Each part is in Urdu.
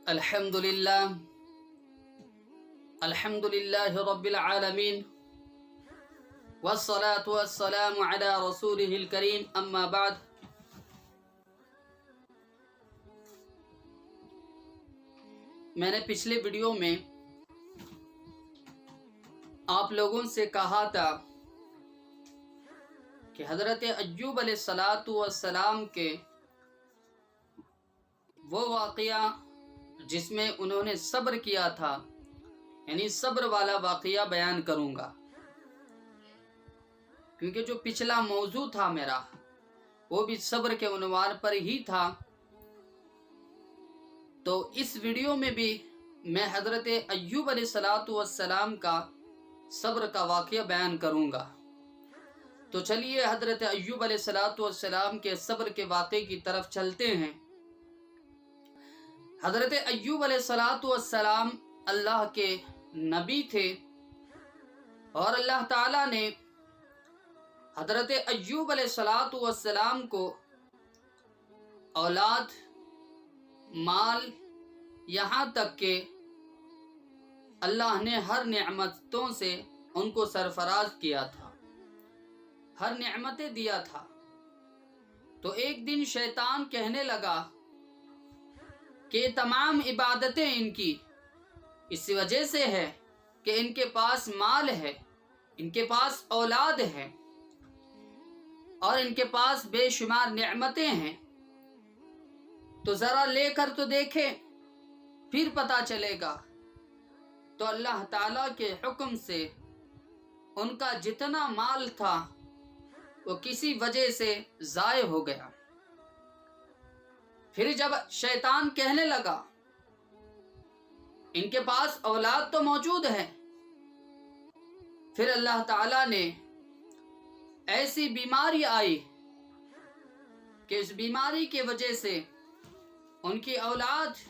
الحمدللہ رب العالمین والصلاة والسلام علی رسولہ الکریم اما بعد۔ میں نے پچھلے ویڈیو میں آپ لوگوں سے کہا تھا کہ حضرت ایوب علیہ السلام کے وہ واقعہ جس میں انہوں نے صبر کیا تھا، یعنی صبر والا واقعہ بیان کروں گا، کیونکہ جو پچھلا موضوع تھا میرا وہ بھی صبر کے عنوان پر ہی تھا۔ تو اس ویڈیو میں بھی میں حضرت ایوب علیہ السلام کا صبر کا واقعہ بیان کروں گا۔ تو چلیے حضرت ایوب علیہ السلام کے صبر کے واقعے کی طرف چلتے ہیں۔ حضرت ایوب علیہ السلام اللہ کے نبی تھے، اور اللہ تعالیٰ نے حضرت ایوب علیہ السلام کو اولاد، مال، یہاں تک کہ اللہ نے ہر نعمتوں سے ان کو سرفراز کیا تھا، ہر نعمتیں دیا تھا۔ تو ایک دن شیطان کہنے لگا کہ تمام عبادتیں ان کی اس وجہ سے ہے کہ ان کے پاس مال ہے، ان کے پاس اولاد ہے، اور ان کے پاس بے شمار نعمتیں ہیں۔ تو ذرا لے کر تو دیکھیں، پھر پتہ چلے گا۔ تو اللہ تعالیٰ کے حکم سے ان کا جتنا مال تھا وہ کسی وجہ سے ضائع ہو گیا۔ پھر جب شیطان کہنے لگا ان کے پاس اولاد تو موجود ہے، پھر اللہ تعالیٰ نے ایسی بیماری آئی کہ اس بیماری کی وجہ سے ان کی اولاد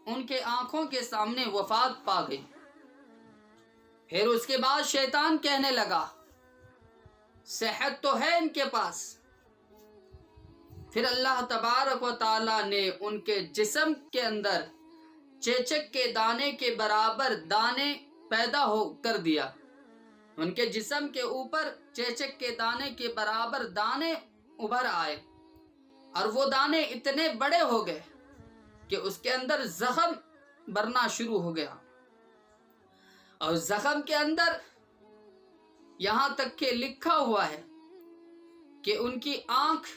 ان کے آنکھوں کے سامنے وفات پا گئی۔ پھر اس کے بعد شیطان کہنے لگا صحت تو ہے ان کے پاس۔ پھر اللہ تبارک و تعالیٰ نے ان کے جسم کے اندر چیچک کے دانے کے برابر دانے پیدا ہو کر دیا۔ ان کے جسم کے اوپر چیچک کے دانے کے برابر دانے ابھر آئے، اور وہ دانے اتنے بڑے ہو گئے کہ اس کے اندر زخم بھرنا شروع ہو گیا، اور زخم کے اندر یہاں تک کہ لکھا ہوا ہے کہ ان کی آنکھ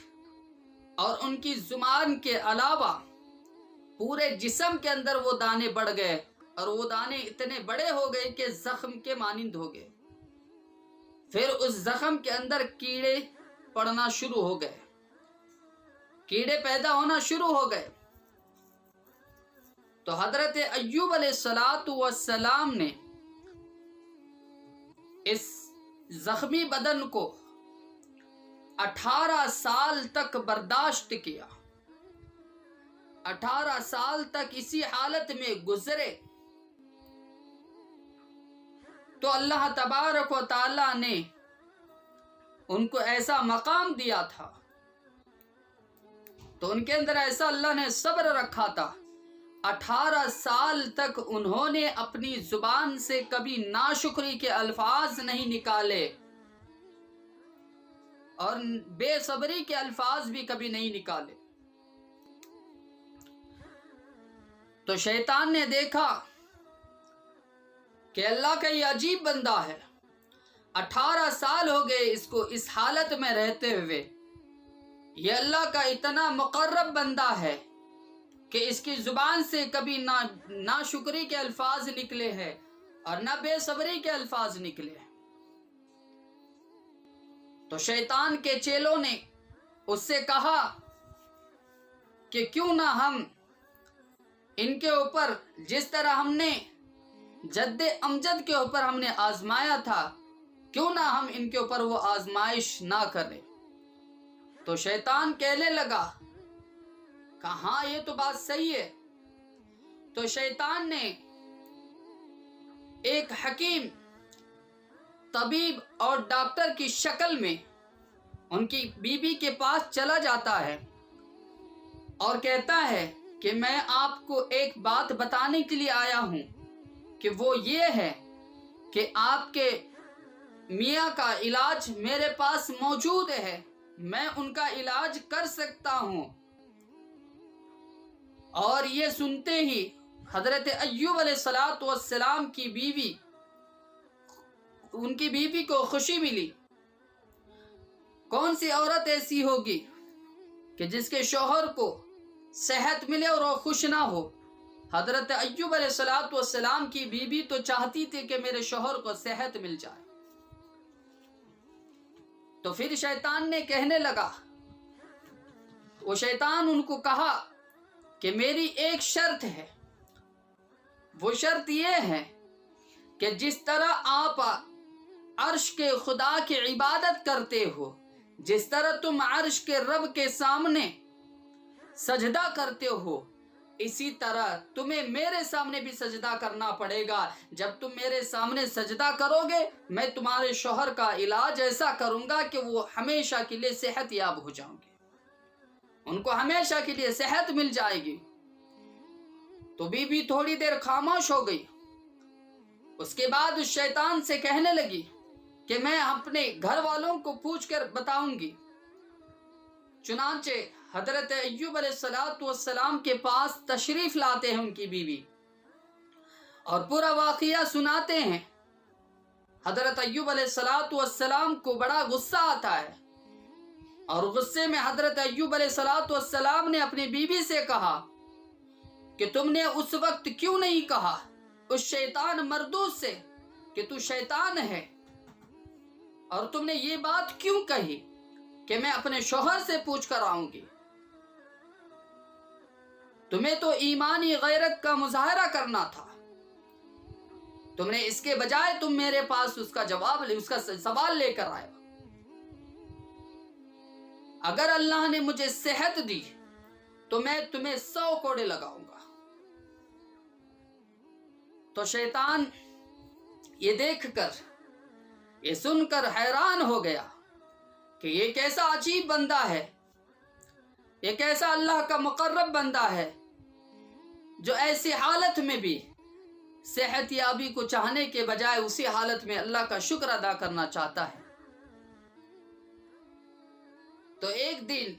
اور ان کی زبان کے علاوہ پورے جسم کے اندر وہ دانے بڑھ گئے، اور وہ دانے اتنے بڑے ہو گئے کہ زخم کے مانند ہو گئے۔ پھر اس زخم کے اندر کیڑے پڑنا شروع ہو گئے، کیڑے پیدا ہونا شروع ہو گئے۔ تو حضرت ایوب علیہ السلام نے اس زخمی بدن کو 18 سال تک برداشت کیا، 18 سال تک اسی حالت میں گزرے۔ تو اللہ تبارک و تعالیٰ نے ان کو ایسا مقام دیا تھا، تو ان کے اندر ایسا اللہ نے صبر رکھا تھا۔ 18 سال تک انہوں نے اپنی زبان سے کبھی ناشکری کے الفاظ نہیں نکالے، اور بے صبری کے الفاظ بھی کبھی نہیں نکالے۔ تو شیطان نے دیکھا کہ اللہ کا یہ عجیب بندہ ہے، 18 سال ہو گئے اس کو اس حالت میں رہتے ہوئے، یہ اللہ کا اتنا مقرب بندہ ہے کہ اس کی زبان سے کبھی نہ ناشکری کے الفاظ نکلے ہیں اور نہ بے صبری کے الفاظ نکلے ہیں۔ تو شیطان کے چیلوں نے اس سے کہا کہ کیوں نہ ہم ان کے اوپر جس طرح ہم نے جد امجد کے اوپر ہم نے آزمایا تھا، کیوں نہ ہم ان کے اوپر وہ آزمائش نہ کریں۔ تو شیطان کہنے لگا کہ ہاں یہ تو بات صحیح ہے۔ تو شیطان نے ایک حکیم، طبیب اور ڈاکٹر کی شکل میں ان کی بیوی کے پاس چلا جاتا ہے اور کہتا ہے کہ میں آپ کو ایک بات بتانے کے لیے آیا ہوں کہ وہ یہ ہے کہ آپ کے میاں کا علاج میرے پاس موجود ہے، میں ان کا علاج کر سکتا ہوں۔ اور یہ سنتے ہی حضرت ایوب علیہ السلام کی بیوی، ان کی بیوی کو خوشی ملی۔ کون سی عورت ایسی ہوگی کہ جس کے شوہر کو صحت ملے اور وہ خوش نہ ہو؟ حضرت ایوب علیہ السلام کی بیوی تو چاہتی تھی کہ میرے شوہر کو صحت مل جائے۔ تو پھر شیطان نے کہنے لگا، وہ شیطان ان کو کہا کہ میری ایک شرط ہے، وہ شرط یہ ہے کہ جس طرح آپ عرش کے خدا کی عبادت کرتے ہو، جس طرح تم عرش کے رب کے سامنے سجدہ کرتے ہو، اسی طرح تمہیں میرے سامنے بھی سجدہ کرنا پڑے گا۔ جب تم میرے سامنے سجدہ کرو گے، میں تمہارے شوہر کا علاج ایسا کروں گا کہ وہ ہمیشہ کے لیے صحت یاب ہو جاؤں گے، ان کو ہمیشہ کے لیے صحت مل جائے گی۔ تو بی بی تھوڑی دیر خاموش ہو گئی۔ اس کے بعد اس شیطان سے کہنے لگی کہ میں اپنے گھر والوں کو پوچھ کر بتاؤں گی۔ چنانچہ حضرت ایوب علیہ السلام کے پاس تشریف لاتے ہیں ان کی بیوی، اور پورا واقعہ سناتے ہیں۔ حضرت ایوب علیہ السلام کو بڑا غصہ آتا ہے، اور غصے میں حضرت ایوب علیہ السلام نے اپنی بیوی سے کہا کہ تم نے اس وقت کیوں نہیں کہا اس شیطان مردود سے کہ تو شیطان ہے، اور تم نے یہ بات کیوں کہی کہ میں اپنے شوہر سے پوچھ کر آؤں گی؟ تمہیں تو ایمانی غیرت کا مظاہرہ کرنا تھا، تم نے اس کے بجائے تم میرے پاس اس کا سوال لے کر آئے۔ اگر اللہ نے مجھے صحت دی تو میں تمہیں 100 کوڑے لگاؤں گا۔ تو شیطان یہ دیکھ کر، یہ سن کر حیران ہو گیا کہ یہ کیسا عجیب بندہ ہے، یہ کیسا اللہ کا مقرب بندہ ہے جو ایسی حالت میں بھی صحت یابی کو چاہنے کے بجائے اسی حالت میں اللہ کا شکر ادا کرنا چاہتا ہے۔ تو ایک دن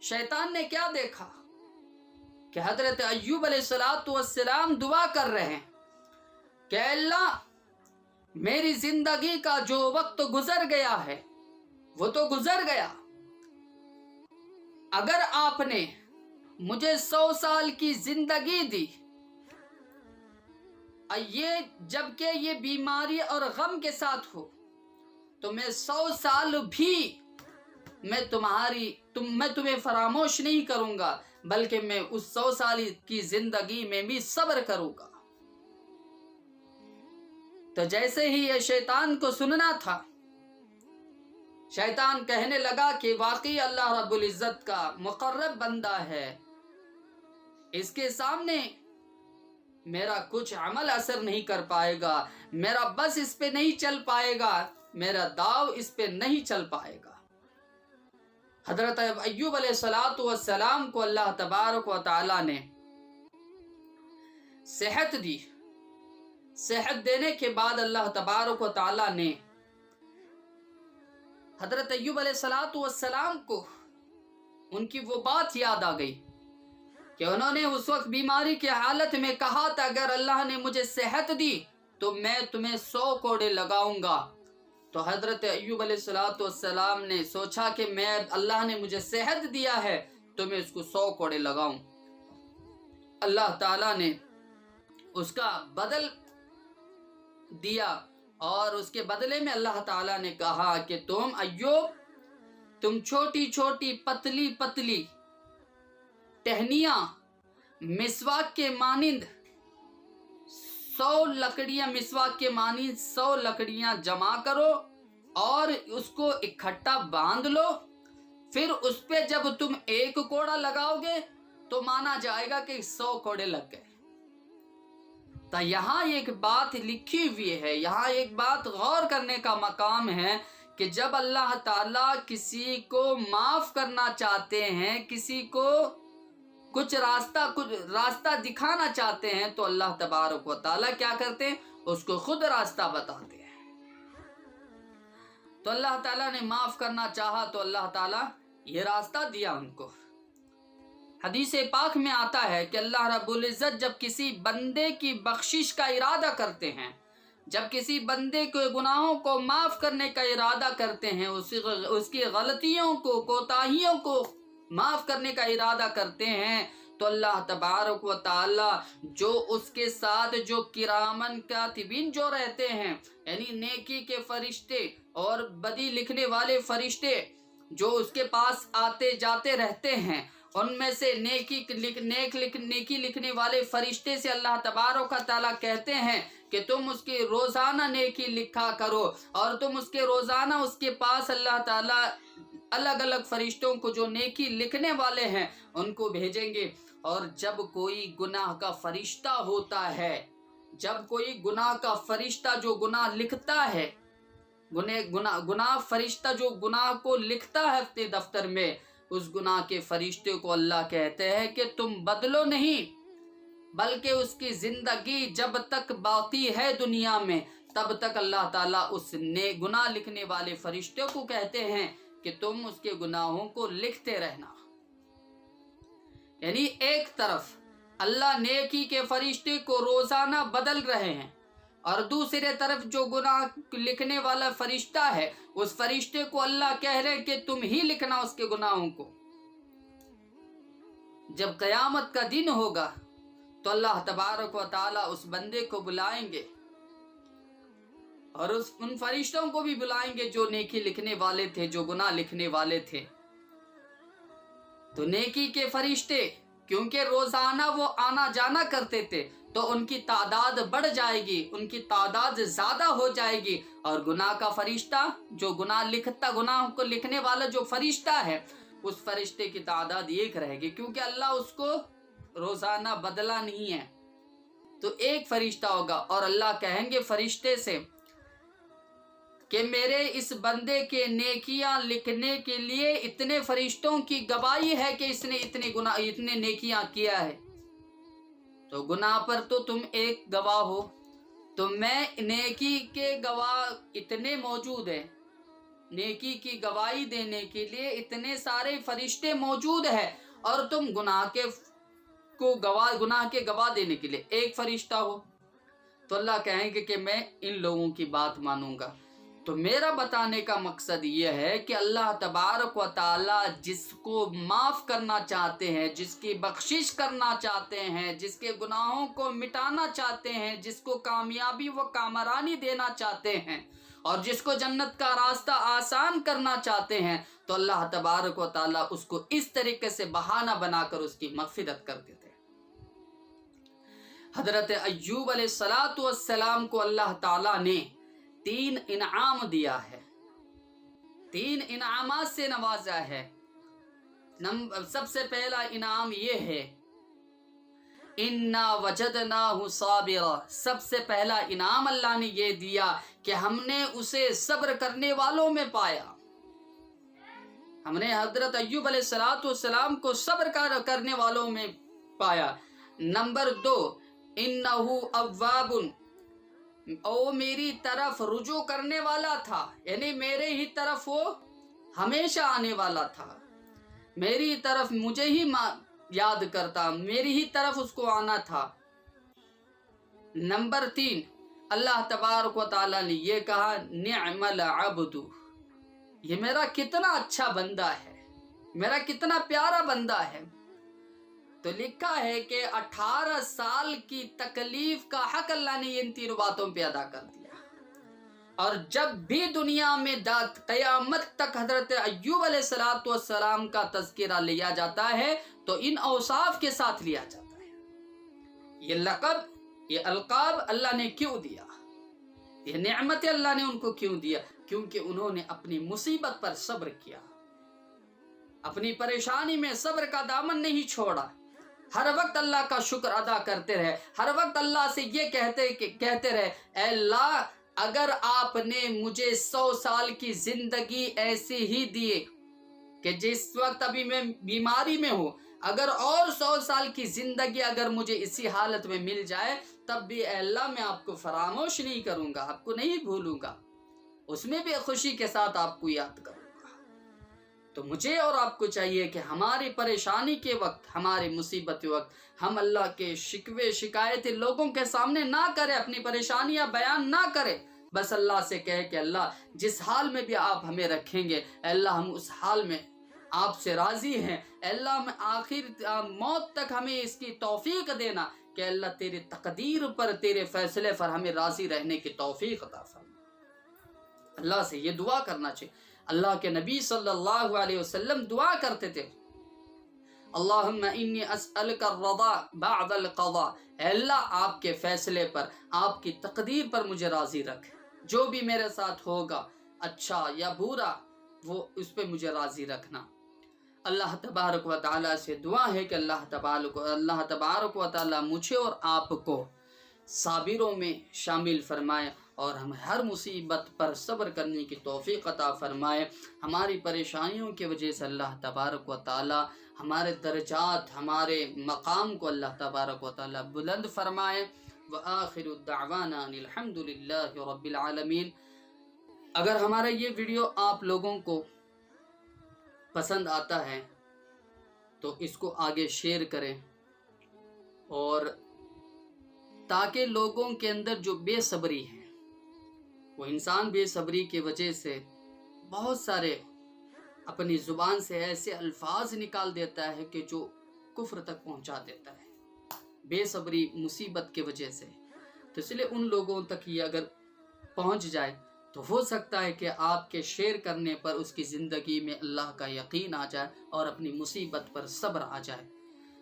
شیطان نے کیا دیکھا کہ حضرت ایوب علیہ السلام دعا کر رہے ہیں کہ اللہ، میری زندگی کا جو وقت گزر گیا ہے وہ تو گزر گیا، اگر آپ نے مجھے 100 سال کی زندگی دی، یہ جبکہ یہ بیماری اور غم کے ساتھ ہو، تو میں 100 سال بھی میں تمہیں فراموش نہیں کروں گا، بلکہ میں اس 100 سال کی زندگی میں بھی صبر کروں گا۔ تو جیسے ہی یہ شیطان کو سننا تھا، شیطان کہنے لگا کہ واقعی اللہ رب العزت کا مقرب بندہ ہے، اس کے سامنے میرا کچھ عمل اثر نہیں کر پائے گا، میرا بس اس پہ نہیں چل پائے گا، میرا داؤ اس پہ نہیں چل پائے گا۔ حضرت ایوب علیہ السلام کو اللہ تبارک و تعالی نے صحت دی۔ صحت دینے کے بعد اللہ تبارک و تعالی نے حضرت ایوب علیہ السلام کو ان کی وہ بات یاد آ گئی کہ انہوں نے اس وقت بیماری کی حالت میں کہا تھا اگر اللہ نے مجھے صحت دی تو میں تمہیں 100 کوڑے لگاؤں گا۔ تو حضرت ایوب علیہ السلام نے سوچا کہ اللہ نے مجھے صحت دیا ہے تو میں اس کو 100 کوڑے لگاؤں۔ اللہ تعالیٰ نے اس کا بدل دیا، اور اس کے بدلے میں اللہ تعالیٰ نے کہا کہ تم ایوب، تم چھوٹی چھوٹی پتلی پتلی ٹہنیاں مسواک کے مانند 100 لکڑیاں، مسواک کے مانند 100 لکڑیاں جمع کرو اور اس کو اکٹھا باندھ لو، پھر اس پہ جب تم 1 کوڑا لگاؤ گے تو مانا جائے گا کہ 100 کوڑے لگ گئے۔ تو یہاں ایک بات لکھی ہوئی ہے، یہاں ایک بات غور کرنے کا مقام ہے کہ جب اللہ تعالیٰ کسی کو معاف کرنا چاہتے ہیں، کسی کو کچھ راستہ دکھانا چاہتے ہیں تو اللہ تبارک و تعالیٰ کیا کرتے ہیں؟ اس کو خود راستہ بتاتے ہیں۔ تو اللہ تعالیٰ نے معاف کرنا چاہا تو اللہ تعالیٰ یہ راستہ دیا ان کو۔ حدیث پاک میں آتا ہے کہ اللہ رب العزت جب کسی بندے کی بخشش کا ارادہ کرتے ہیں، جب کسی بندے کے گناہوں کو معاف کرنے کا ارادہ کرتے ہیں، اس کی غلطیوں کو، کوتاہیوں کو معاف کرنے کا ارادہ کرتے ہیں، تو اللہ تبارک و تعالی جو اس کے ساتھ جو کرامن کاتبین جو رہتے ہیں، یعنی نیکی کے فرشتے اور بدی لکھنے والے فرشتے جو اس کے پاس آتے جاتے رہتے ہیں، ان میں سے نیکی لکھنے والے فرشتے سے اللہ تبارک و تعالیٰ کہتے ہیں کہ تم اس کی روزانہ نیکی لکھا کرو، اور تم اس کے روزانہ اس کے پاس اللہ تعالیٰ الگ الگ فرشتوں کو جو نیکی لکھنے والے ہیں ان کو بھیجیں گے۔ اور جب کوئی گناہ کا فرشتہ ہوتا ہے، جب کوئی گناہ کا فرشتہ جو گناہ لکھتا ہے، گناہ فرشتہ جو گناہ کو لکھتا ہے اپنے دفتر میں، اس گناہ کے فرشتے کو اللہ کہتے ہیں کہ تم بدلو نہیں، بلکہ اس کی زندگی جب تک باقی ہے دنیا میں تب تک اللہ تعالیٰ اس نے گناہ لکھنے والے فرشتے کو کہتے ہیں کہ تم اس کے گناہوں کو لکھتے رہنا۔ یعنی ایک طرف اللہ نیکی کے فرشتے کو روزانہ بدل رہے ہیں، اور دوسرے طرف جو گناہ لکھنے والا فرشتہ ہے اس فرشتے کو اللہ کہہ رہے کہ تم ہی لکھنا اس کے گناہوں کو۔ جب قیامت کا دن ہوگا تو اللہ تبارک و تعالیٰ اس بندے کو بلائیں گے، اور ان فرشتوں کو بھی بلائیں گے جو نیکی لکھنے والے تھے، جو گناہ لکھنے والے تھے۔ تو نیکی کے فرشتے کیونکہ روزانہ وہ آنا جانا کرتے تھے تو ان کی تعداد بڑھ جائے گی، ان کی تعداد زیادہ ہو جائے گی، اور گناہ کا فرشتہ جو گناہ کو لکھنے والا جو فرشتہ ہے اس فرشتے کی تعداد ایک رہے گی، کیونکہ اللہ اس کو روزانہ بدلا نہیں ہے۔ تو ایک فرشتہ ہوگا، اور اللہ کہیں گے فرشتے سے کہ میرے اس بندے کے نیکیاں لکھنے کے لیے اتنے فرشتوں کی گواہی ہے کہ اس نے اتنے نیکیاں کیا ہے، تو گناہ پر تو تم ایک گواہ ہو، تو میں نیکی کے گواہ اتنے موجود ہیں، نیکی کی گواہی دینے کے لیے اتنے سارے فرشتے موجود ہیں، اور تم گناہ کے گواہ دینے کے لیے ایک فرشتہ ہو، تو اللہ کہیں گے کہ میں ان لوگوں کی بات مانوں گا۔ تو میرا بتانے کا مقصد یہ ہے کہ اللہ تبارک و تعالی جس کو معاف کرنا چاہتے ہیں، جس کی بخشش کرنا چاہتے ہیں، جس کے گناہوں کو مٹانا چاہتے ہیں، جس کو کامیابی و کامرانی دینا چاہتے ہیں، اور جس کو جنت کا راستہ آسان کرنا چاہتے ہیں، تو اللہ تبارک و تعالی اس کو اس طریقے سے بہانہ بنا کر اس کی مغفرت کر دیتے ہیں۔ حضرت ایوب علیہ السلام کو اللہ تعالی نے 3 انعام دیا ہے، 3 انعامات سے نوازا ہے۔ سب سے پہلا انعام یہ ہے اِنَّا وَجَدْنَاهُ صَابِرًا، سب سے پہلا انعام اللہ نے یہ دیا کہ ہم نے اسے صبر کرنے والوں میں پایا۔ ہم نے حضرت ایوب علیہ السلام کو صبر کرنے والوں میں پایا۔ نمبر 2، اِنَّهُ أَوَّابٌ، او میری طرف رجوع کرنے والا تھا، یعنی میرے ہی طرف وہ ہمیشہ آنے والا تھا، میری طرف مجھے ہی یاد کرتا، میری ہی طرف اس کو آنا تھا۔ نمبر 3، اللہ تبارک و تعالیٰ نے یہ کہا نعم العبد، یہ میرا کتنا اچھا بندہ ہے، میرا کتنا پیارا بندہ ہے۔ تو لکھا ہے کہ 18 سال کی تکلیف کا حق اللہ نے ان 3 باتوں پہ ادا کر دیا، اور جب بھی دنیا میں قیامت تک حضرت ایوب علیہ السلام کا تذکرہ لیا جاتا ہے تو ان اوصاف کے ساتھ لیا جاتا ہے۔ یہ لقب، یہ القاب اللہ نے کیوں دیا، یہ نعمت اللہ نے ان کو کیوں دیا؟ کیونکہ انہوں نے اپنی مصیبت پر صبر کیا، اپنی پریشانی میں صبر کا دامن نہیں چھوڑا، ہر وقت اللہ کا شکر ادا کرتے رہے، ہر وقت اللہ سے یہ کہتے رہے اے اللہ اگر آپ نے مجھے 100 سال کی زندگی ایسی ہی دیے کہ جس وقت ابھی میں بیماری میں ہوں اگر اور 100 سال کی زندگی اگر مجھے اسی حالت میں مل جائے تب بھی اے اللہ میں آپ کو فراموش نہیں کروں گا، آپ کو نہیں بھولوں گا، اس میں بھی خوشی کے ساتھ آپ کو یاد کروں گا۔ تو مجھے اور آپ کو چاہیے کہ ہماری پریشانی کے وقت، ہماری مصیبت کے وقت ہم اللہ کے شکوے شکایتیں لوگوں کے سامنے نہ کریں، اپنی پریشانیاں بیان نہ کریں، بس اللہ سے کہے کہ اللہ جس حال میں بھی آپ ہمیں رکھیں گے اے اللہ ہم اس حال میں آپ سے راضی ہیں، اے اللہ ہم آخر موت تک ہمیں اس کی توفیق دینا کہ اللہ تیرے تقدیر پر، تیرے فیصلے پر ہمیں راضی رہنے کی توفیق عطا فرما۔ اللہ سے یہ دعا کرنا چاہیے۔ اللہ کے نبی صلی اللہ علیہ وسلم دعا کرتے تھے، اللہم انی اسألک الرضا بعد القضاء، اے اللہ آپ کے فیصلے پر، آپ کی تقدیر پر مجھے راضی رکھ، جو بھی میرے ساتھ ہوگا اچھا یا برا وہ اس پہ مجھے راضی رکھنا۔ اللہ تبارک و تعالیٰ سے دعا ہے کہ اللہ تبارک و تعالیٰ مجھے اور آپ کو صابروں میں شامل فرمائے اور ہم ہر مصیبت پر صبر کرنے کی توفیق عطا فرمائے۔ ہماری پریشانیوں کی وجہ سے اللہ تبارک و تعالیٰ ہمارے درجات، ہمارے مقام کو اللہ تبارک و تعالیٰ بلند فرمائے۔ وآخر الدعوانا الحمد للہ رب العالمین۔ اگر ہمارا یہ ویڈیو آپ لوگوں کو پسند آتا ہے تو اس کو آگے شیئر کریں، اور تاکہ لوگوں کے اندر جو بے صبری ہے، وہ انسان بے صبری کی وجہ سے بہت سارے اپنی زبان سے ایسے الفاظ نکال دیتا ہے کہ جو کفر تک پہنچا دیتا ہے، بے صبری مصیبت کی وجہ سے۔ تو اس لیے ان لوگوں تک یہ اگر پہنچ جائے تو ہو سکتا ہے کہ آپ کے شیئر کرنے پر اس کی زندگی میں اللہ کا یقین آ جائے اور اپنی مصیبت پر صبر آ جائے۔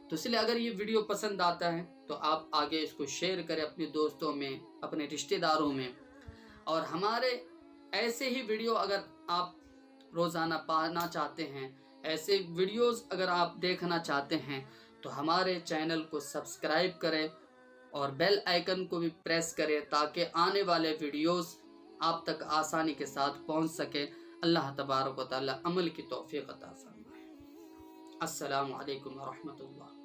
تو اس لیے اگر یہ ویڈیو پسند آتا ہے تو آپ آگے اس کو شیئر کریں اپنے دوستوں میں، اپنے رشتہ داروں میں، اور ہمارے ایسے ہی ویڈیو اگر آپ روزانہ پانا چاہتے ہیں، ایسے ویڈیوز اگر آپ دیکھنا چاہتے ہیں تو ہمارے چینل کو سبسکرائب کریں اور بیل آئیکن کو بھی پریس کریں تاکہ آنے والے ویڈیوز آپ تک آسانی کے ساتھ پہنچ سکے۔ اللہ تبارک و تعالی عمل کی توفیق عطا فرمائے۔ السلام علیکم ورحمۃ اللہ۔